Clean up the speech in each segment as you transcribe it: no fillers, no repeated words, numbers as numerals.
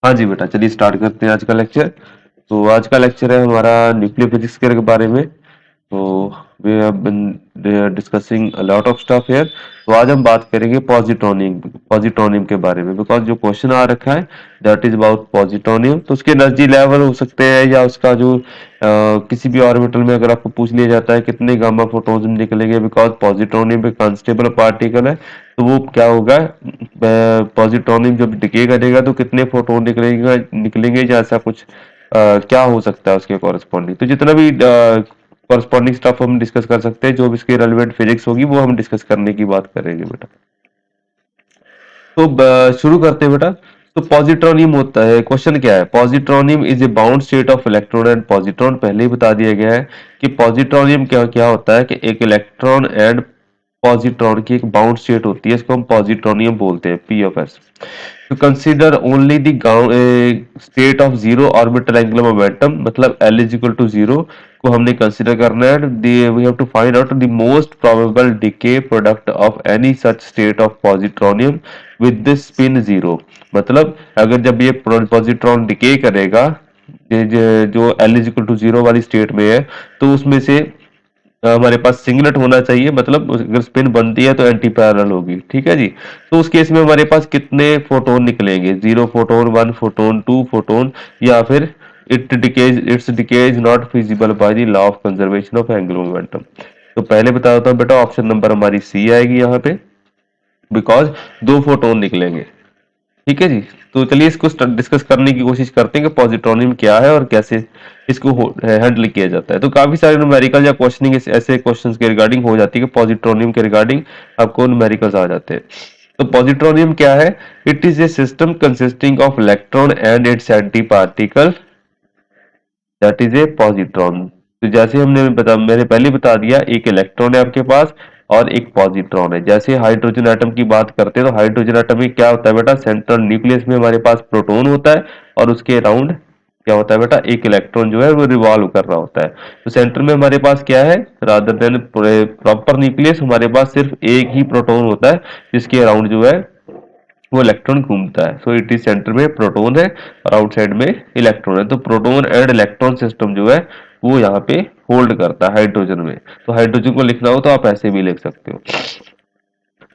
हाँ जी बेटा, चलिए स्टार्ट करते हैं आज का लेक्चर। तो आज का लेक्चर है हमारा न्यूक्लियर फिजिक्स के बारे में। तो we have been discussing a lot of stuff here. तो आज हम बात करेंगे पॉजिट्रॉनियम पॉजिट्रॉनियम के बारे में, बिकॉज जो क्वेश्चन आ रखा है दैट इज अबाउट पॉजिट्रॉनियम। तो उसके एनर्जी लेवल हो सकते हैं या उसका जो किसी भी ऑर्बिटल में अगर आपको पूछ लिया जाता है कितने गामा फोटॉन्स निकलेंगे, बिकॉज पॉजिट्रॉनियम एक अनस्टेबल पार्टिकल है। तो वो क्या होगा, पॉजिट्रॉनियम जब डिके करेगा तो कितने फोटोन निकलेंगे निकलेंगे या ऐसा कुछ क्या हो सकता है उसके कॉरेस्पॉन्डिंग। तो जितना भी कॉरेस्पॉन्डिंग स्टफ हम डिस्कस कर सकते हैं, जो भी इसकी रेलेवेंट फिजिक्स होगी वो हम डिस्कस करने की बात करेंगे बेटा। तो शुरू करते हैं बेटा। तो पॉजिट्रॉनियम होता है, क्वेश्चन क्या है, positronium is a bound state of electron and positron. पहले ही बता दिया गया है कि पॉजिट्रॉनियम क्या क्या होता है कि एक इलेक्ट्रॉन एंड पॉजिट्रॉन की एक बाउंड स्टेट होती है, इसको हम पॉजिट्रॉनियम बोलते हैं, P of S. To consider only the state of zero orbital angular momentum, मतलब L is equal to zero को हमने कंसीडर करना है। We have to find out the most probable decay product of any such state of positronium with this spin zero. मतलब अगर जब ये positron decay करेगा जो L is equal to zero वाली स्टेट में है, तो उसमें से हमारे पास सिंगलेट होना चाहिए, मतलब अगर स्पिन बनती है तो एंटी पैरेलल होगी, ठीक है जी। तो उस केस में हमारे पास कितने फोटोन निकलेंगे, 0 फोटोन, 1 फोटोन, 2 फोटोन, या फिर it's decay is not feasible by the law of conservation of angular momentum. तो पहले बता देता हूँ बेटा, ऑप्शन नंबर हमारी सी आएगी यहाँ पे, बिकॉज 2 फोटोन निकलेंगे, ठीक है जी। तो चलिए इसको डिस्कस करने की कोशिश करते हैं कि पॉजिट्रॉनियम क्या है और कैसे इसको हैंडल किया जाता है। तो काफी सारे न्यूमेरिकल या क्वेश्चनिंग ऐसे क्वेश्चंस के रिगार्डिंग हो जाती है कि पॉजिट्रॉनियम के रिगार्डिंग आपको न्यूमेरिकल्स आ जाते हैं। तो पॉजिट्रॉनियम क्या है, it is A system consisting of electron and it's anti particle, that is A positron. तो जैसे मैंने पहले बता दिया, एक इलेक्ट्रॉन है आपके पास और एक पॉजिट्रॉन है। जैसे हाइड्रोजन एटम की बात करते हैं तो हाइड्रोजन एटम में क्या होता है बेटा, सेंट्रल न्यूक्लियस में हमारे पास प्रोटॉन होता है और उसके अराउंड क्या होता है बेटा, एक इलेक्ट्रॉन जो है वो रिवॉल्व कर रहा होता है। तो सेंटर में हमारे पास क्या है, रादर देन प्रॉपर न्यूक्लियस, हमारे पास सिर्फ एक ही प्रोटॉन होता है जिसके अराउंड जो है वो इलेक्ट्रॉन घूमता है। सो इट इज सेंटर में प्रोटॉन है और आउटसाइड में इलेक्ट्रॉन है। तो प्रोटॉन एंड इलेक्ट्रॉन सिस्टम जो है वो यहाँ पे होल्ड करता है हाइड्रोजन में। तो हाइड्रोजन को लिखना हो तो आप ऐसे भी लिख सकते हो।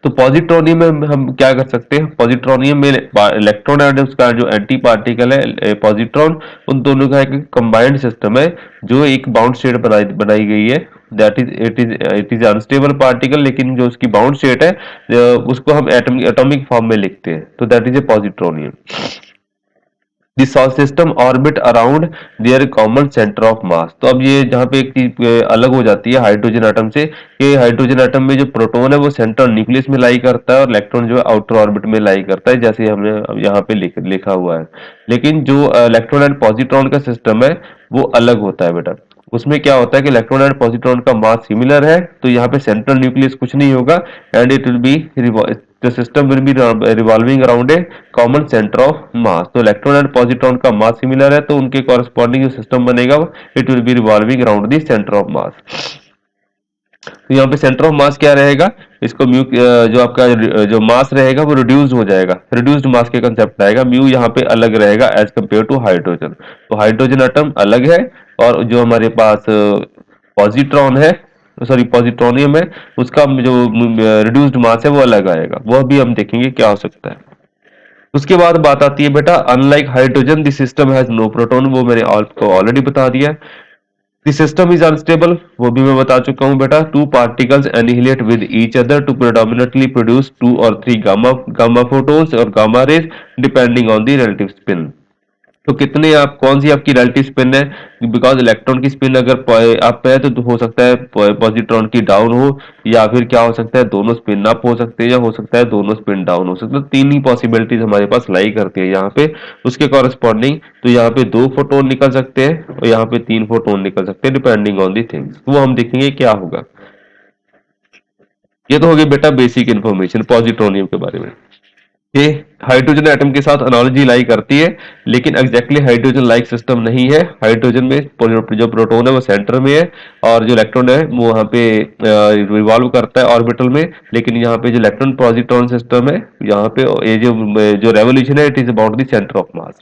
तो पॉजिट्रोनियम में हम क्या कर सकते हैं, पॉजिट्रोनियम में इलेक्ट्रॉन एंड उसका जो एंटी पार्टिकल है पॉजिट्रॉन, उन दोनों का एक कंबाइंड सिस्टम है जो एक बाउंड स्टेट बनाई गई है। That is it is unstable particle, लेकिन जो उसकी बाउंड स्टेट है उसको हम एटॉमिक फॉर्म में लिखते हैं। तो that is A positronium. This system orbit around their common centre of mass. तो अब ये जहाँ पे एक चीज अलग हो जाती है हाइड्रोजन एटम से, कि हाइड्रोजन एटम में जो प्रोटॉन है वो सेंट्रल न्यूक्लियस में लाई करता है और इलेक्ट्रॉन जो है आउटर ऑर्बिट में लाई करता है, जैसे हमने अब यहाँ पे लिखा हुआ है। लेकिन जो इलेक्ट्रॉन एंड पॉजिट्रॉन का सिस्टम है वो अलग होता है बेटा। उसमें क्या होता है कि इलेक्ट्रॉन एंड पॉजिट्रॉन का मास सिमिलर है, तो यहाँ पे सेंट्रल न्यूक्लियस कुछ नहीं होगा and it will be the system will be revolving around a common centre of mass. तो इलेक्ट्रॉन एंड पॉजिट्रॉन का मास सिमिलर है, तो उनके कॉरेस्पॉन्डिंग जो सिस्टम बनेगा it will B revolving around the centre of mass. तो यहाँ पे सेंटर ऑफ मास क्या रहेगा, इसको म्यू जो आपका जो मास रहेगा वो रिड्यूस्ड हो जाएगा, रिड्यूस्ड मास के कंसेप्ट आएगा। म्यू यहाँ पे अलग रहेगा एज कंपेयर टू हाइड्रोजन। तो हाइड्रोजन एटम अलग है और जो हमारे पास पॉजिट्रॉन है, सॉरी पॉजिट्रोनियम है, उसका जो रिड्यूस्ड मास है वो अलग आएगा। वह भी हम देखेंगे क्या हो सकता है। उसके बाद बात आती है बेटा, unlike hydrogen the system has no proton. वो मैंने आपको ऑलरेडी बता दिया है। द सिस्टम इज अनस्टेबल, वो भी मैं बता चुका हूं बेटा। Two particles annihilate with each other to predominantly produce 2 और 3 गामा फोटोन्स और gamma rays depending on the relative spin. तो कितने आप कौन सी आपकी रिलेटिव स्पिन है, बिकॉज इलेक्ट्रॉन की स्पिन अगर अप है तो हो सकता है पॉजिट्रॉन की डाउन हो, या फिर क्या हो सकता है दोनों स्पिन अप हो सकते हैं, या हो सकता है दोनों स्पिन डाउन हो सकते हैं। तो तीन ही पॉसिबिलिटीज हमारे पास लाई करती है यहाँ पे उसके कॉरेस्पॉन्डिंग। तो यहाँ पे 2 फोटोन निकल सकते हैं और यहाँ पे 3 फोटोन निकल सकते हैं डिपेंडिंग ऑन दी थिंग्स। वो हम देखेंगे क्या होगा। ये तो हो गई बेटा बेसिक इन्फॉर्मेशन पॉजिट्रोनियम के बारे में। ये हाइड्रोजन एटम के साथ एनालॉजी लाई करती है, लेकिन एग्जैक्टली हाइड्रोजन लाइक सिस्टम नहीं है। हाइड्रोजन में जो प्रोटॉन है वो सेंटर में है और जो इलेक्ट्रॉन है वो वहाँ पे रिवॉल्व करता है ऑर्बिटल में। लेकिन यहाँ पे जो इलेक्ट्रॉन पॉजिट्रॉन सिस्टम है, यहाँ पे ये जो जो रेवोल्यूशन है it is about the centre of mass.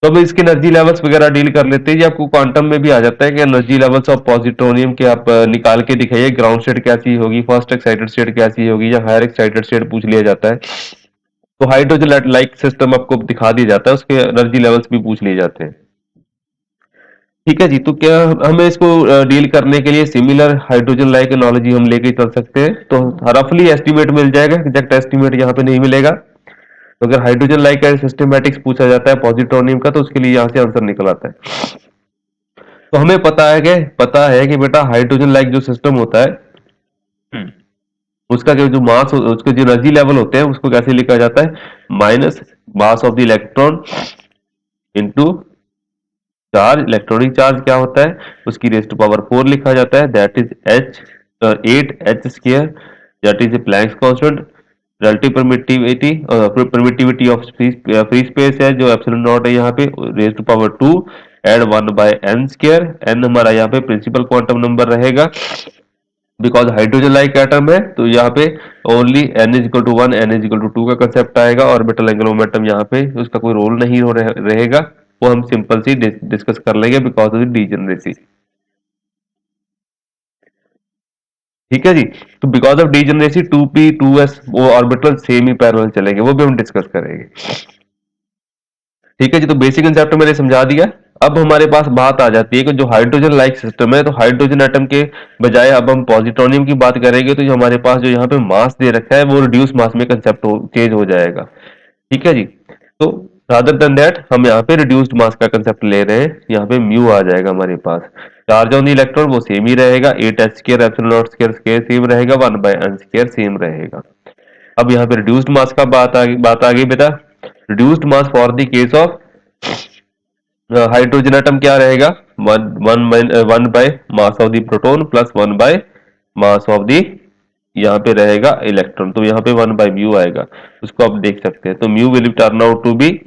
तो अब इसके एनर्जी लेवल्स वगैरह डील कर लेते हैं। ये आपको क्वांटम में भी आ जाता है कि एनर्जी लेवल्स ऑफ पॉजिट्रोनियम के आप निकाल के दिखाइए, ग्राउंड स्टेट कैसी होगी, फर्स्ट एक्साइटेड स्टेट कैसी होगी, या हायर एक्साइटेड स्टेट पूछ लिया जाता है। तो हाइड्रोजन लाइक सिस्टम आपको दिखा दिया जाता है, उसके एनर्जी लेवल्स भी पूछ लिए जाते हैं। ठीक है जी, तो क्या हमें इसको डील करने के लिए सिमिलर हाइड्रोजन लाइक एनोलॉजी हम लेके चल सकते हैं? तो रफली एस्टिमेट मिल जाएगा, एग्जैक्ट एस्टिमेट यहाँ पे नहीं मिलेगा। तो अगर हाइड्रोजन लाइक का सिस्टमैटिक्स पूछा जाता है पॉजिट्रोनियम का, तो उसके लिए यहाँ से आंसर निकल आता है। तो हमें पता है कि बेटा हाइड्रोजन लाइक जो सिस्टम होता है, उसका जो मास, उसके जो एनर्जी लेवल होते हैं, उसको कैसे लिखा जाता है? Minus mass of the electron into charge. Electronic charge क्या होता है? उसकी रेज़ टू पावर 4 लिखा जाता है, that is H 8 h square, that is Planck's constant. Relative permittivity of free space है जो एप्सिलॉन नॉट है यहाँ पे, raise to power 2 add 1/n square. n हमारा यहाँ पे प्रिंसिपल क्वांटम नंबर रहेगा, बिकॉज हाइड्रोजन लाइक एटम है, तो यहाँ पे only n is equal to 1, n is equal to 2 का कंसेप्ट आएगा। ऑर्बिटल एंगुलर मोमेंटम यहाँ पे उसका कोई रोल नहीं रहेगा, वो हम सिंपल सी डिस्कस कर लेंगे बिकॉज ऑफ डीजनरेसी। ठीक है जी, तो because of degeneracy 2p 2s वो ऑर्बिटल सेम ही पैरेलल चलेंगे, वो भी हम डिस्कस करेंगे। ठीक है जी, तो बेसिक कंसेप्ट मैंने समझा दिया। अब हमारे पास बात आ जाती है कि जो हाइड्रोजन लाइक सिस्टम है, तो हाइड्रोजन एटम के बजाय अब हम पॉजिट्रोनियम की बात करेंगे, तो जो हमारे पास जो यहाँ पे मास दे रखा है वो रिड्यूस मास में कंसेप्ट चेंज हो जाएगा। ठीक है जी, तो रादर देन दैट हम यहाँ पे रिड्यूस्ड मास का कंसेप्ट ले रहे हैं, यहाँ पे म्यू आ जाएगा हमारे पास। चार्ज ऑन द इलेक्ट्रॉन वो सेम ही रहेगा, 8h square epsilon not square square same रहेगा, 1/n स्क्वायर सेम रहेगा। अब यहाँ पे रिड्यूस्ड मास का बात आ गई बेटा। Reduced mass for the case of hydrogen atom क्या रहेगा? One by mass of the proton plus 1 bye mass of the, यहाँ पे रहेगा इलेक्ट्रॉन, तो यहाँ पे 1/म्यू आएगा, उसको आप देख सकते हैं। तो mu will turn out to be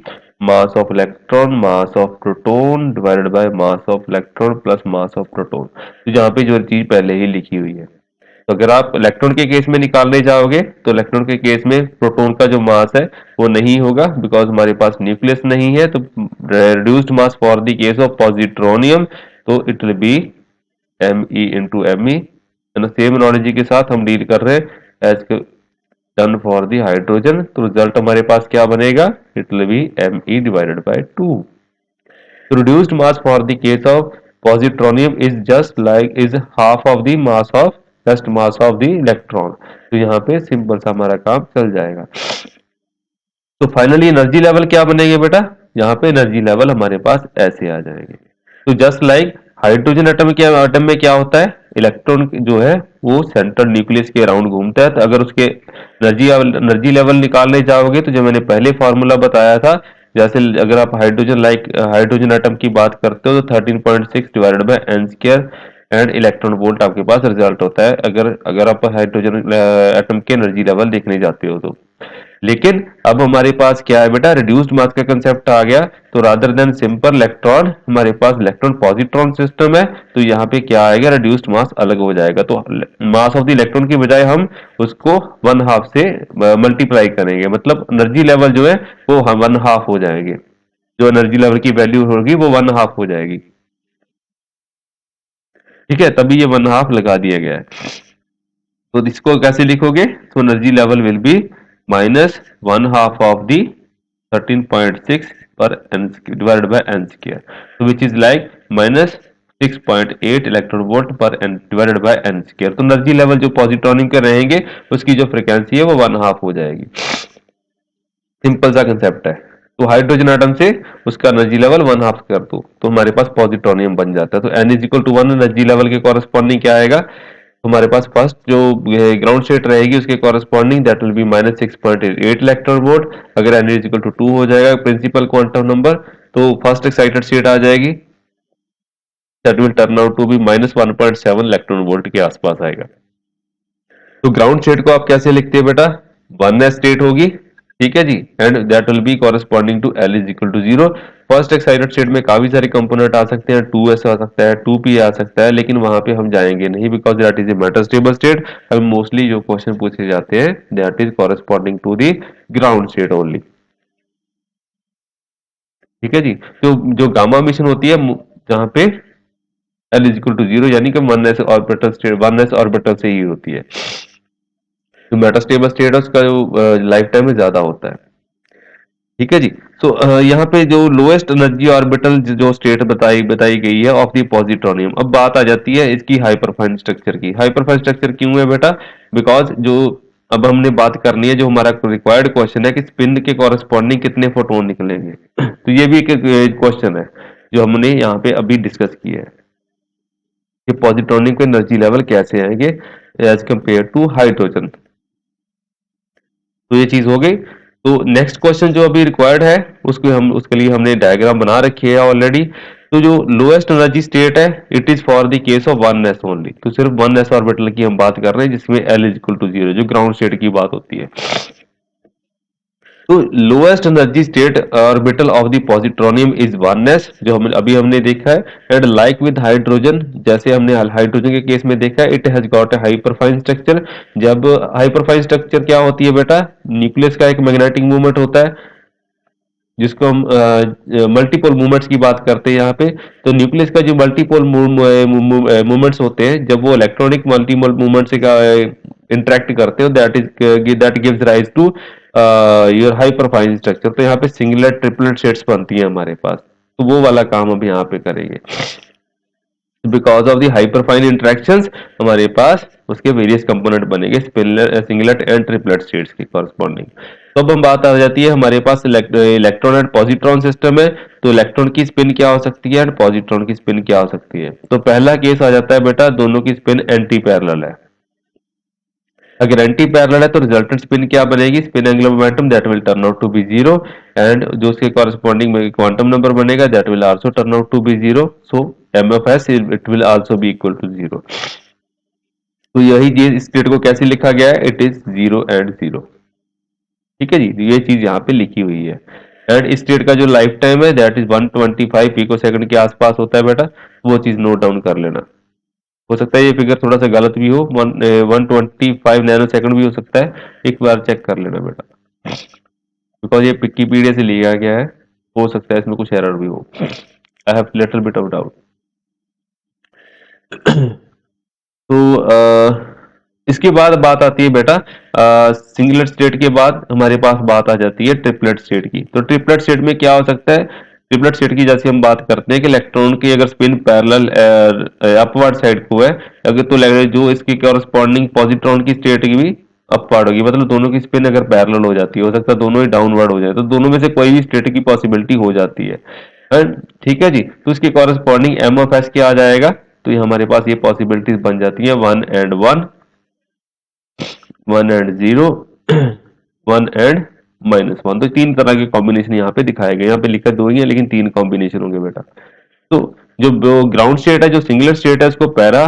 mass of electron mass of proton divided by mass of electron plus mass of proton. तो यहाँ पे जो चीज पहले ही लिखी हुई है, तो अगर आप इलेक्ट्रॉन के केस में निकालने जाओगे, तो इलेक्ट्रॉन के केस में प्रोटॉन का जो मास है वो नहीं होगा, बिकॉज हमारे पास न्यूक्लियस नहीं है। तो reduced mass for the case of positronium, तो it will be Me into M E. Same analogy के साथ हम डील कर रहे हैं as done for the hydrogen, तो रिजल्ट हमारे पास क्या बनेगा? It will be Me divided by 2। तो reduced mass for the case of positronium is half of the mass of the electron। तो यहाँ पे सिंपल सा हमारा काम चल जाएगा। तो फाइनली एनर्जी लेवल क्या बनेंगे बेटा? यहाँ पे एनर्जी लेवल हमारे पास ऐसे आ जाएंगे। तो जस्ट लाइक हाइड्रोजन एटम में क्या होता है? इलेक्ट्रॉन जो है वो सेंट्रल न्यूक्लियस के अराउंड घूमता है। तो अगर उसके एनर्जी लेवल निकालने जाओगे, तो जो मैंने पहले फॉर्मूला बताया था, जैसे अगर आप हाइड्रोजन एटम की बात करते हो, तो 13.6 divided by n square and electron volt आपके पास रिजल्ट होता है, अगर आप हाइड्रोजन एटम के एनर्जी लेवल देखने जाते हो तो। लेकिन अब हमारे पास क्या है बेटा? रिड्यूस्ड मास का कंसेप्ट आ गया, तो रादर देन सिंपल इलेक्ट्रॉन, हमारे पास इलेक्ट्रॉन पॉजिट्रॉन सिस्टम है, तो यहाँ पे क्या आएगा? रिड्यूस्ड मास अलग हो जाएगा। तो मास ऑफ द इलेक्ट्रॉन की बजाय हम उसको 1/2 से मल्टीप्लाई करेंगे, मतलब एनर्जी लेवल जो है वो हम 1/2 हो जाएंगे, जो एनर्जी लेवल की वैल्यू होगी वो 1/2 हो जाएगी। ठीक है, तभी ये 1/2 लगा दिया गया है। तो इसको कैसे लिखोगे? तो energy level will be minus 1/2 of the 13.6 पर n divided by n square, so which is like minus 6.8 electron volt पर n divided by n square। तो एनर्जी लेवल जो पॉजिट्रॉनिक के रहेंगे, उसकी जो फ्रिक्वेंसी है वो 1/2 हो जाएगी। सिंपल सा कंसेप्ट है। तो हाइड्रोजन एटम से उसका एनर्जी लेवल 1/2 कर दो, तो हमारे पास पॉजिट्रोनियम बन जाता है। तो n is equal to 1 energy level के कॉरेस्पॉन्डिंग क्या आएगा? तो हमारे पास फर्स्ट जो ग्राउंड स्टेट रहेगी उसके corresponding that will be minus 6.8 electron volt. अगर n इज इक्वल टू 2 हो जाएगा प्रिंसिपल क्वांटम नंबर, तो फर्स्ट एक्साइटेड स्टेट आ जाएगी, that will turn out to be minus 1.7 electron volt के आसपास आएगा। तो ग्राउंड स्टेट को आप कैसे लिखते हैं बेटा? 1s स्टेट होगी, ठीक है जी, and that will be corresponding to L is equal to 0। First excited state में काफी सारे कंपोनेंट आ सकते हैं, 2s आ सकता है, 2p आ सकता है, लेकिन वहां पे हम जाएंगे नहीं, because that is a metastable state. अब मोस्टली जो क्वेश्चन पूछे जाते हैं that is corresponding to the ground state only. ठीक है जी। तो जो गामा इमिशन होती है जहां पे L is equal to zero, यानी कि वन एस ऑर्बिटल से ही होती है। तो मेटास्टेबल स्टेट है उसका जो लाइफ टाइम में ज्यादा होता है। ठीक है जी। तो यहाँ पे जो लोएस्ट एनर्जी ऑर्बिटल जो स्टेट बताई बताई गई है ऑफ द पॉजिट्रोनियम, अब बात आ जाती है इसकी हाइपरफाइन स्ट्रक्चर की। हाइपरफाइन स्ट्रक्चर क्यों है बेटा? बिकॉज जो अब हमने बात करनी है, जो हमारा रिक्वायर्ड क्वेश्चन है कि स्पिन के कॉरेस्पॉन्डिंग कितने फोटोन निकलेंगे। तो ये भी एक क्वेश्चन है जो हमने यहाँ पे अभी डिस्कस किया है कि पॉजिट्रॉनिक के एनर्जी लेवल कैसे आएंगे एज कंपेयर टू हाइड्रोजन। तो ये चीज हो गई। तो नेक्स्ट क्वेश्चन जो अभी रिक्वायर्ड है उसके लिए हमने डायग्राम बना रखी है ऑलरेडी। तो जो लोएस्ट एनर्जी स्टेट है it is for the case of one S only. तो सिर्फ वन एस ऑर्बिटल की हम बात कर रहे हैं जिसमें L is equal to zero, जो ग्राउंड स्टेट की बात होती है। तो lowest energy state orbital of the positronium is one S, जो हमने देखा है। एंड लाइक विद हाइड्रोजन, जैसे हमने हाइड्रोजन के केस में देखा है, it has got a hyperfine structure. जब हाइपरफाइन स्ट्रक्चर क्या होती है बेटा? न्यूक्लियस का एक मैग्नेटिक मूवमेंट होता है जिसको हम मल्टीपल मूवमेंट्स की बात करते हैं यहाँ पे। तो न्यूक्लियस का जो मल्टीपल मूवमेंट्स होते हैं, जब वो इलेक्ट्रॉनिक मल्टीपल मूवमेंट से इंटरेक्ट करते हो, that gives rise to your hyperfine structure. तो यहाँ पे सिंगलेट ट्रिपलेट शेड्स बनती है हमारे पास। तो वो वाला काम हम यहाँ पे करेंगे। Because of the hyperfine interactions हमारे पास उसके वेरियस कंपोनेंट बनेंगे सिंगलेट एंड ट्रिपलेट स्टेट्स के कॉरस्पॉन्डिंग। तो अब हम बात आ जाती है हमारे पास इलेक्ट्रॉन एंड पॉजिट्रॉन सिस्टम है। तो इलेक्ट्रॉन की स्पिन क्या हो सकती है एंड पॉजिट्रॉन की स्पिन क्या हो सकती है? तो पहला केस आ जाता है बेटा, दोनों की स्पिन एंटी पैरेलल है। अगर एंटी पैरेलल है तो रिजल्टेंट स्पिन क्या बनेगी? Spin angular momentum that will turn out to be zero. And जो उसके कॉरेस्पॉन्डिंग में क्वांटम नंबर बनेगा that will also turn out to be zero. So M of S it will also be equal to zero. तो यही चीज state को कैसे लिखा गया है? It is zero and zero. ठीक है जी। तो ये चीज यहाँ पे लिखी हुई है। एंड स्टेट का जो लाइफ टाइम है दैट इज 125 पिको सेकंड के आसपास होता है बेटा। वो चीज नोट डाउन कर लेना। हो सकता है ये फिगर थोड़ा सा गलत भी हो, 125 नैनो सेकंड भी हो सकता है। एक बार चेक कर लेना बेटा, बिकॉज ये विकिपीडिया से लिया गया है। हो सकता है इसमें कुछ एरर भी हो। I have little bit of doubt. तो इसके बाद बात आती है बेटा सिंगलेट स्टेट के बाद हमारे पास बात आ जाती है ट्रिपलेट स्टेट की। तो ट्रिपलेट स्टेट में क्या हो सकता है? ट्रिपलेट स्टेट की जैसे हम बात करते हैं कि इलेक्ट्रॉन की अगर स्पिन पैरेलल अपवर्ड साइड को है, अगर तो जो इसकी कॉरेस्पॉन्डिंग पॉजिट्रॉन की स्टेट की भी अपवर्ड होगी, मतलब दोनों की स्पिन अगर पैरेलल हो जाती है, हो सकता है दोनों ही डाउनवर्ड हो जाए, तो दोनों में से कोई भी स्टेट की पॉसिबिलिटी हो जाती है। ठीक है जी। तो इसके कॉरेस्पॉन्डिंग एम ऑफ एस क्या आ जाएगा? तो ये हमारे पास ये पॉसिबिलिटीज बन जाती है one and one, one and zero, one and minus one. तो तीन तरह के कॉम्बिनेशन यहाँ पे दिखाए गए। यहाँ पे लिखा दो ही है लेकिन तीन कॉम्बिनेशन होंगे बेटा। तो जो ग्राउंड स्टेट है, जो सिंगुलर स्टेट है, उसको पैरा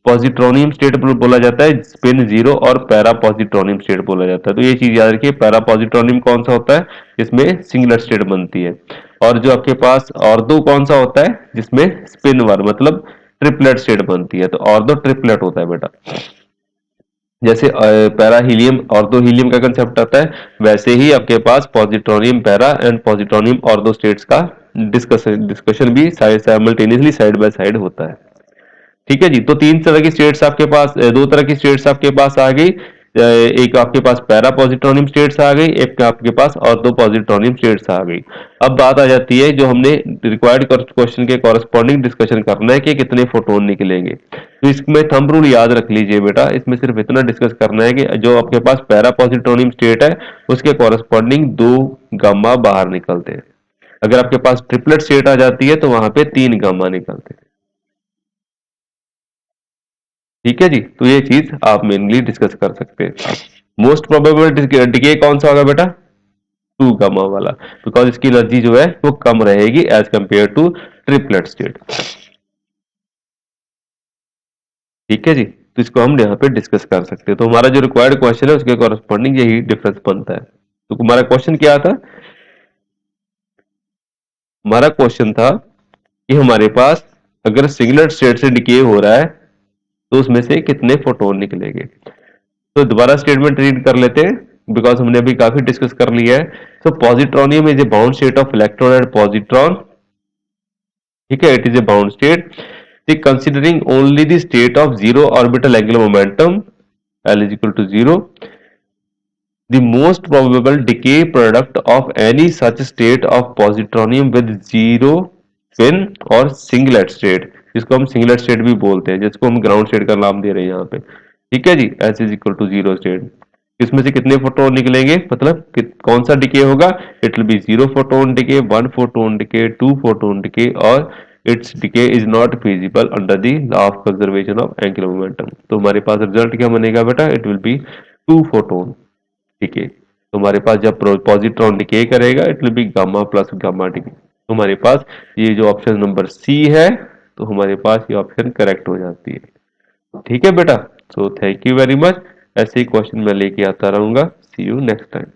पॉजिट्रोनियम स्टेट बोला जाता है, स्पिन जीरो, और पैरा पॉजिट्रोनियम स्टेट बोला जाता है। तो ये चीज याद रखिए, पैरा पॉजिट्रोनियम कौन सा होता है? जिसमें सिंगुलर स्टेट बनती है। और जो आपके पास ऑर्थो कौन सा होता है? जिसमें स्पिन वन मतलब ट्रिपलेट स्टेट बनती है। तो ऑर्थो ट्रिपलेट होता है बेटा। जैसे पैरा हीलियम ऑर्थो हीलियम का कंसेप्ट आता है, वैसे ही आपके पास positronium para and positronium ortho states का डिस्कशन भी साइमल्टेनियसली साइड बाय साइड होता है। ठीक है जी। तो तीन तरह की स्टेट्स आपके पास, दो तरह की स्टेट्स आपके पास आ गई। एक आपके पास पैरा पॉजिट्रोनियम स्टेट्स आ गई, एक आपके पास ऑर्थो पॉजिट्रोनियम स्टेट्स आ गई। अब बात आ जाती है जो हमने रिक्वायर्ड क्वेश्चन के कॉरेस्पॉन्डिंग डिस्कशन करना है कि कितने फोटोन निकलेंगे। तो इसमें थंब रूल याद रख लीजिए बेटा। इसमें सिर्फ इतना डिस्कस करना है कि जो आपके पास पैरा पॉजिट्रोनियम स्टेट है उसके कॉरेस्पॉन्डिंग दो गामा बाहर निकलते हैं। अगर आपके पास ट्रिपलेट स्टेट आ जाती है तो वहां पे तीन गामा निकलते हैं। ठीक है जी। तो ये चीज आप मेनली डिस्कस कर सकते हैं। मोस्ट प्रोबेबल डिके कौन सा होगा बेटा? टू गामा वाला, बिकॉज इसकी एनर्जी जो है वो कम रहेगी as compared to triplet state. ठीक है जी। तो इसको हम यहाँ पे डिस्कस कर सकते हैं। तो हमारा जो रिक्वायर्ड क्वेश्चन है उसके कॉरेस्पॉन्डिंग यही डिफरेंस बनता है। तो हमारा क्वेश्चन क्या था? हमारा क्वेश्चन था कि हमारे पास अगर सिंगलेट स्टेट से डिके हो रहा है तो उसमें से कितने फोटोन निकलेंगे। तो दोबारा स्टेटमेंट रीड कर लेते हैं। बिकॉज हमने अभी काफी डिस्कस कर लिया है। So positronium is a bound state of electron and positron, ठीक है, it is a bound state considering only the state of zero orbital angular momentum L is equal to 0. The most probable decay product of any such state of positronium with zero spin और singlet state, जिसको हम singlet state भी बोलते हैं, जिसको हम ground state का नाम दे रहे हैं यहाँ पे, ठीक है जी, S is equal to 0 state। इसमें से कितने फोटोन निकलेंगे, मतलब कौन सा डिके होगा, it will be 0 photon decay, 1 photon decay, 2 photon decay, और its decay is not feasible under the law of conservation of angular momentum. तो हमारे पास रिजल्ट क्या बनेगा बेटा, इट विल बी 2 फोटोन, ठीक है। तो हमारे पास जब पॉजिट्रॉन डिके करेगा it will B gamma plus gamma decay. तो हमारे पास ये जो ऑप्शन नंबर सी है, तो हमारे पास ये ऑप्शन करेक्ट हो जाती है, ठीक है बेटा। So thank you very much, ऐसे ही क्वेश्चन मैं लेके आता रहूंगा। सी यू नेक्स्ट टाइम।